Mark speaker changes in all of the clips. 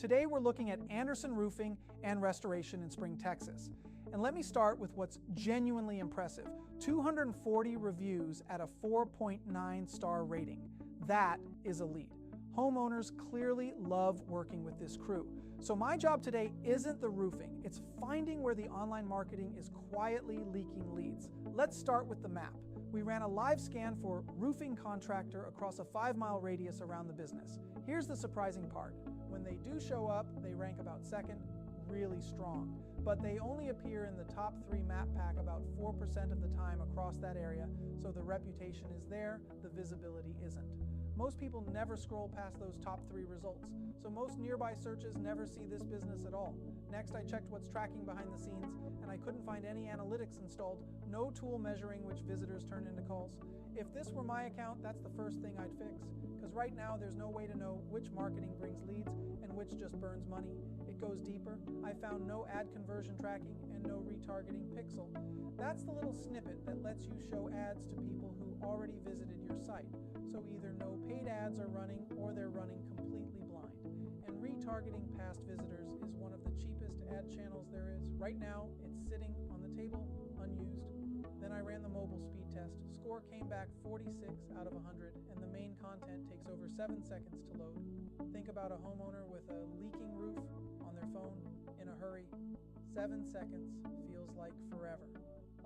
Speaker 1: Today we're looking at Andersen Roofing and Restoration in Spring, Texas. And let me start with what's genuinely impressive. 240 reviews at a 4.9 star rating. That is elite. Homeowners clearly love working with this crew. So my job today isn't the roofing, it's finding where the online marketing is quietly leaking leads. Let's start with the map. We ran a live scan for roofing contractor across a 5-mile radius around the business. Here's the surprising part. When they do show up, they rank about second, really strong. But they only appear in the top 3 map pack about 4% of the time across that area, so the reputation is there, the visibility isn't. Most people never scroll past those top 3 results, so most nearby searches never see this business at all. Next, I checked what's tracking behind the scenes, and I couldn't find any analytics installed, no tool measuring which visitors turn into calls. If this were my account, that's the first thing I'd fix, because right now there's no way to know which marketing brings leads and which just burns money. It goes deeper. I found no ad conversion tracking and no retargeting pixel. That's the little snippet that lets you show ads to people who already visited your site. So either no paid ads are running or they're running completely blind. And retargeting past visitors is one of the cheapest ad channels there is. Right now, it's sitting on the table, unused. Then I ran the mobile speed test. Score came back 46 out of 100, and the main content takes over 7 seconds to load. Think about a homeowner with a leaking roof on their phone in a hurry. 7 seconds feels like forever.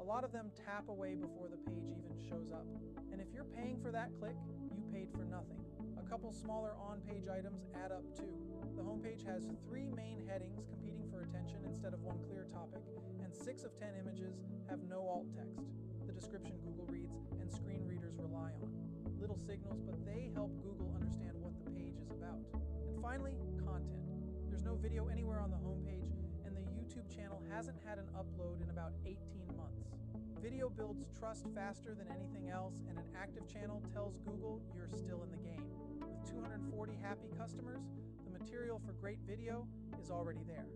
Speaker 1: A lot of them tap away before the page even shows up. And if you're paying for that click, you paid for nothing. A couple smaller on-page items add up too. The homepage has 3 main headings competing for attention instead of one clear topic, and 6 of 10 images have no alt text. The description Google reads and screen readers rely on. Little signals, but they help Google understand what the page is about. And finally, content. There's no video anywhere on the homepage, and the YouTube channel hasn't had an upload in about 18 months. Video builds trust faster than anything else, and an active channel tells Google you're still in the game. With 240 happy customers, the material for great video is already there.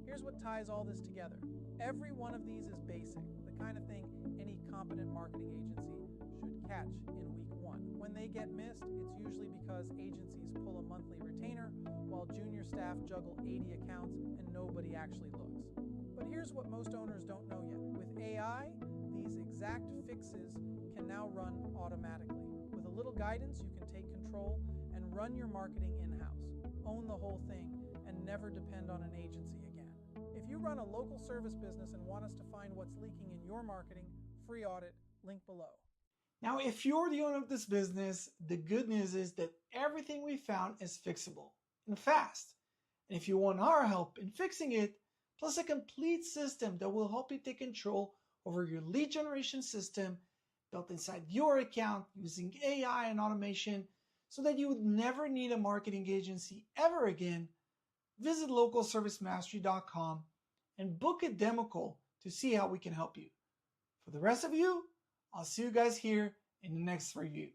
Speaker 1: Here's what ties all this together. Every one of these is basic, the kind of thing any competent marketing agency should catch in week 1. When they get missed, it's usually because agencies pull a monthly retainer while junior staff juggle 80 accounts and nobody actually looks. But here's what most owners don't know yet. With AI, these exact fixes can now run automatically. With a little guidance, you can take control and run your marketing in-house, own the whole thing, and never depend on an agency again. If you run a local service business and want us to find what's leaking in your marketing, free audit, link below.
Speaker 2: Now, if you're the owner of this business, the good news is that everything we found is fixable and fast. And if you want our help in fixing it, plus a complete system that will help you take control over your lead generation system built inside your account using AI and automation so that you would never need a marketing agency ever again, visit localservicemastery.com and book a demo call to see how we can help you. For the rest of you, I'll see you guys here in the next review.